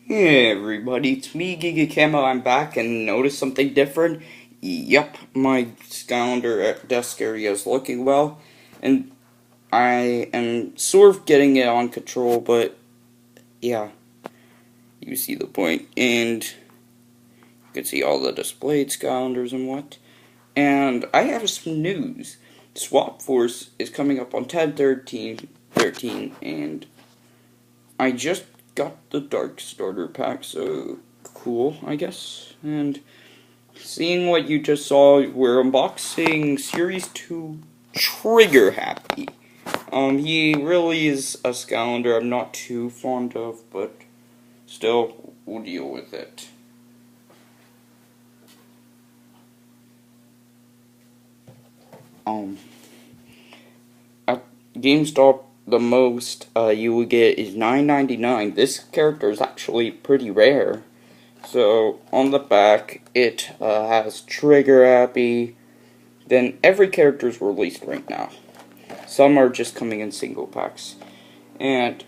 Hey everybody, it's me, Giga Camo. I'm back and noticed something different. Yep, my Skylander desk area is looking well, and I am sort of getting it on control, but yeah, you see the point. And you can see all the displayed Skylanders and what. And I have some news. Swap Force is coming up on 10/13, and I just got the Dark Starter pack, so cool, I guess. And seeing what you just saw, we're unboxing Series 2 Trigger Happy. He really is a Skylander I'm not too fond of, but still, we'll deal with it. At GameStop, the most you will get is $9.99. This character is actually pretty rare. So, on the back, it has Trigger Happy. Then, every character is released right now. Some are just coming in single packs. And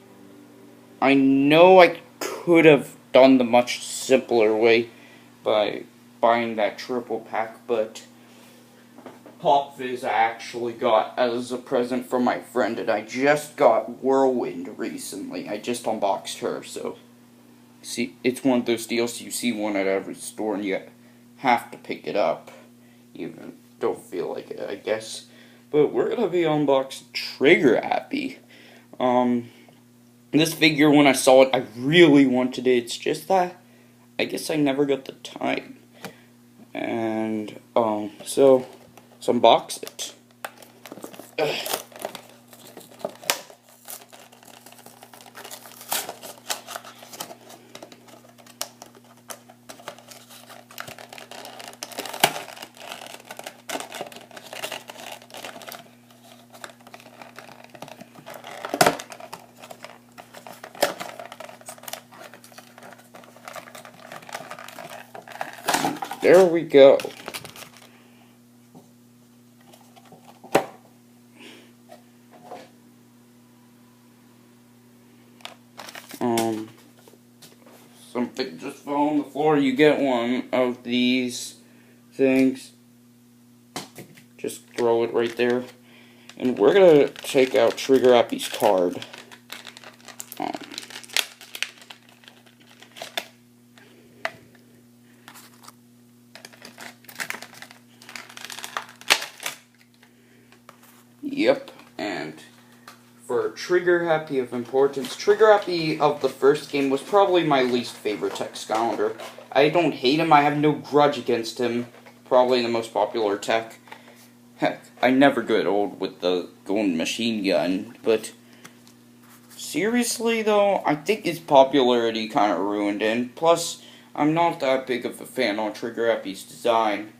I know I could have done the much simpler way by buying that triple pack, but Pop Fizz I actually got as a present from my friend, and I just got Whirlwind recently. I just unboxed her, so see, it's one of those deals you see one at every store and you have to pick it up. Even don't feel like it, I guess. But we're gonna be unboxing Trigger Happy. This figure, when I saw it, I really wanted it. It's just that I guess I never got the time. And so let's unbox it. Ugh. There we go. Something just fell on the floor. You get one of these things. Just throw it right there. And we're gonna take out Trigger Happy's card. Yep, and for Trigger Happy of importance, Trigger Happy of the first game was probably my least favorite tech Skylander. I don't hate him, I have no grudge against him. Probably the most popular tech. Heck, I never get old with the golden machine gun, but seriously though, I think his popularity kind of ruined him. Plus, I'm not that big of a fan on Trigger Happy's design.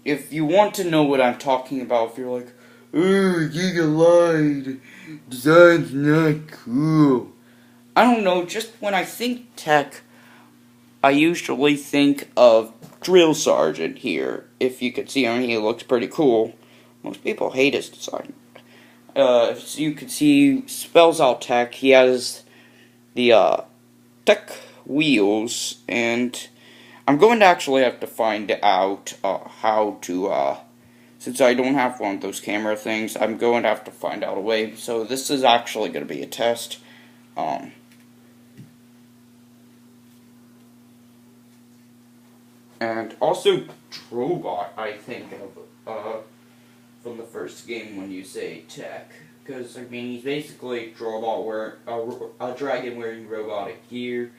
If you want to know what I'm talking about, if you're like, oh, Giga lied, design's not cool. I don't know, just when I think tech, I usually think of Drill Sergeant here. If you could see him, he looks pretty cool. Most people hate his design. As you can see, spells out tech. He has the tech wheels, and I'm going to actually have to find out how to, since I don't have one of those camera things, I'm going to have to find out a way. So this is actually going to be a test. And also Drobot, I think of, from the first game when you say tech. Because, I mean, he's basically a dragon wearing robotic gear.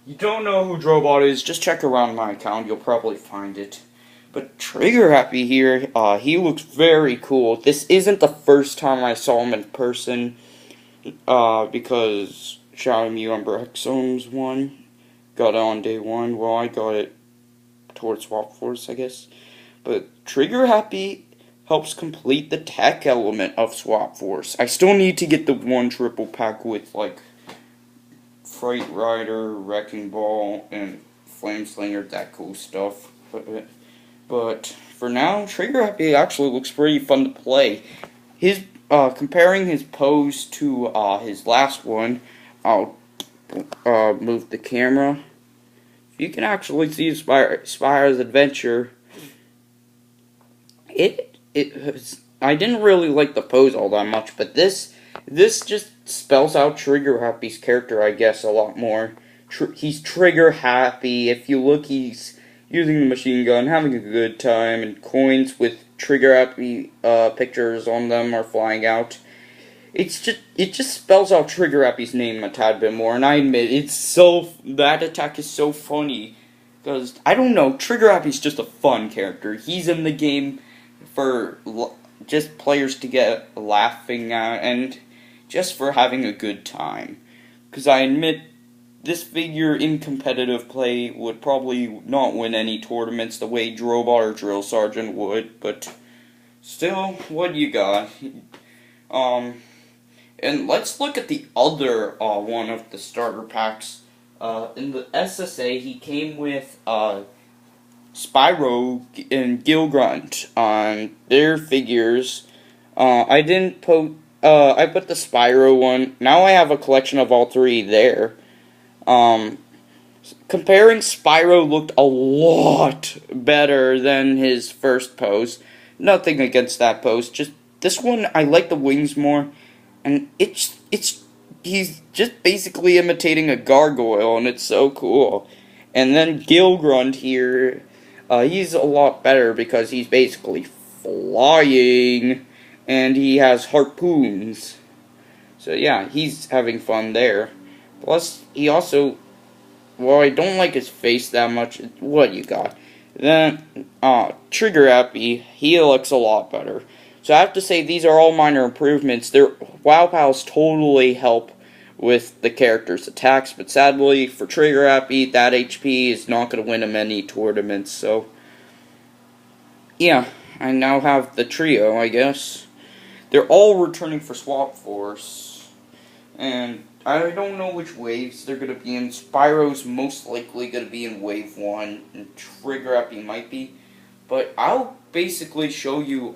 You don't know who Drobot is, just check around my account, you'll probably find it. But Trigger Happy here, he looks very cool. This isn't the first time I saw him in person, because Xiaomi Umber Exomes one got it on day one. Well, I got it towards Swap Force, I guess. But Trigger Happy helps complete the tech element of Swap Force. I still need to get the one triple pack with, like, Fright Rider, Wrecking Ball, and Flame Slinger, that cool stuff. But for now, Trigger Happy actually looks pretty fun to play. His comparing his pose to his last one, I'll move the camera. You can actually see Spyro's Adventure. I didn't really like the pose all that much, but this just spells out Trigger Happy's character, I guess, a lot more. He's Trigger Happy. If you look, he's using the machine gun, having a good time, and coins with Trigger Happy pictures on them are flying out. It just spells out Trigger Happy's name a tad bit more, and I admit that attack is so funny, because I don't know, Trigger Happy's just a fun character. He's in the game for just players to get laughing at, and just for having a good time. Because I admit, this figure in competitive play would probably not win any tournaments the way Drobot or Drill Sergeant would, but still, what you got? And let's look at the other one of the starter packs. In the SSA, he came with Spyro and Gilgrunt on their figures. I put the Spyro one. Now I have a collection of all three there. Comparing, Spyro looked a lot better than his first pose. Nothing against that pose. Just this one, I like the wings more. And he's just basically imitating a gargoyle, and it's so cool. And then Gilgrunt here, he's a lot better because he's basically flying, and he has harpoons. So yeah, he's having fun there. Plus, he also, well, I don't like his face that much. What you got? Then, Trigger Happy, he looks a lot better. So I have to say, these are all minor improvements. Their Wow Pals totally help with the character's attacks, but sadly, for Trigger Happy, that HP is not going to win him any tournaments, so yeah, I now have the trio, I guess. They're all returning for Swap Force, and I don't know which waves they're going to be in. Spyro's most likely going to be in Wave 1, and Trigger Happy might be, but I'll basically show you,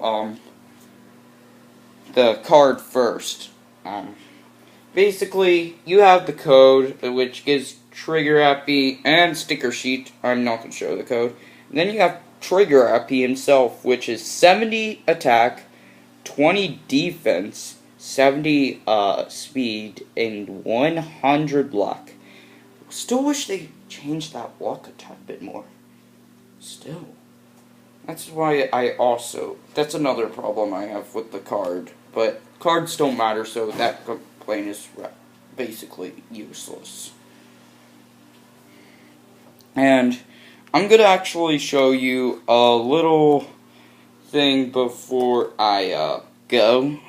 the card first. Basically, you have the code, which gives Trigger Happy and Sticker Sheet. I'm not going to show the code. And then you have Trigger Happy himself, which is 70 attack, 20 defense, 70 speed, and 100 luck. Still wish they changed that luck a tad bit more. Still. That's why that's another problem I have with the card. But cards don't matter, so that complaint is basically useless. And I'm going to actually show you a little thing before I go.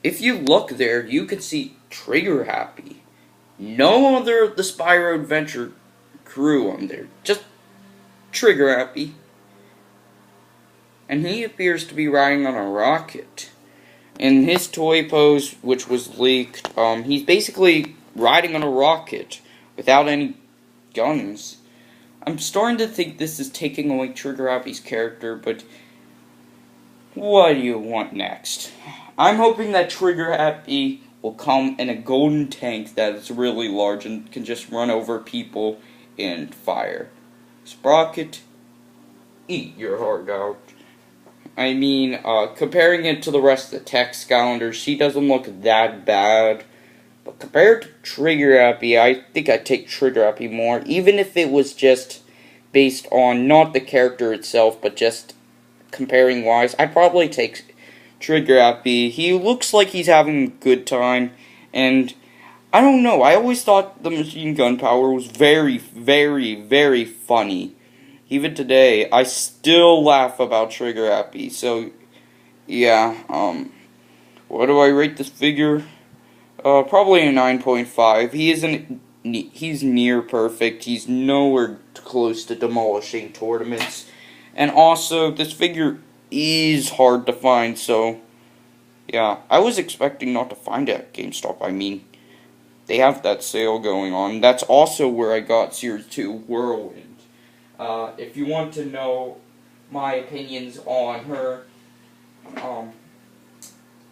If you look there, you can see Trigger Happy. No other of the Spyro Adventure crew on there. Just Trigger Happy. And he appears to be riding on a rocket. In his toy pose, which was leaked, he's basically riding on a rocket without any guns. I'm starting to think this is taking away Trigger Happy's character, but what do you want next? I'm hoping that Trigger Happy will come in a golden tank that is really large and can just run over people and fire. Sprocket, eat your heart out. I mean, comparing it to the rest of the tech Skylanders, she doesn't look that bad. But compared to Trigger Happy, I think I'd take Trigger Happy more. Even if it was just based on not the character itself, but just comparing wise, I'd probably take Trigger Happy. He looks like he's having a good time. And I don't know, I always thought the machine gun power was very, very, very funny. Even today, I still laugh about Trigger Happy. So, yeah, what do I rate this figure? Probably a 9.5. He's near perfect. He's nowhere close to demolishing tournaments. And also, this figure is hard to find, so, yeah. I was expecting not to find it at GameStop. I mean, they have that sale going on. That's also where I got Series 2 Whirlwind. If you want to know my opinions on her,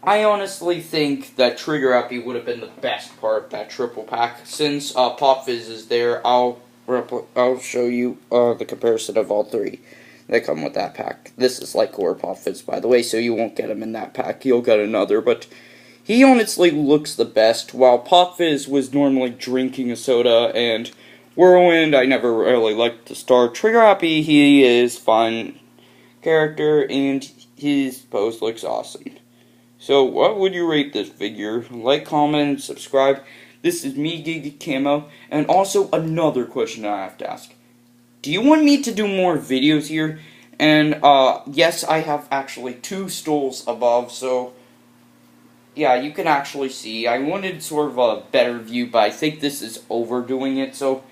I honestly think that Trigger Happy would have been the best part of that triple pack. Since Pop Fizz is there, I'll show you the comparison of all three that come with that pack. This is like core Pop Fizz, by the way, so you won't get him in that pack. You'll get another, but he honestly looks the best. While Pop Fizz was normally drinking a soda, and Whirlwind, I never really liked the star. Trigger Happy, he is fun character, and his pose looks awesome. So, what would you rate this figure? Like, comment, subscribe. This is me, Giga Camo. And also, another question I have to ask. Do you want me to do more videos here? And, yes, I have actually 2 stools above, so, yeah, you can actually see. I wanted sort of a better view, but I think this is overdoing it, so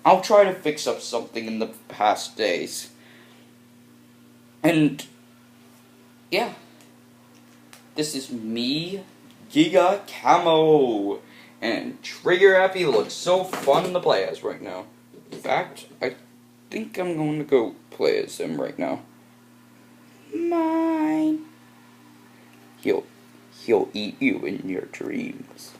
I'll try to fix up something in the past days. And, yeah. This is me, Giga Camo, and Trigger Happy looks so fun to play as right now. In fact, I think I'm going to go play as him right now. Mine. He'll eat you in your dreams.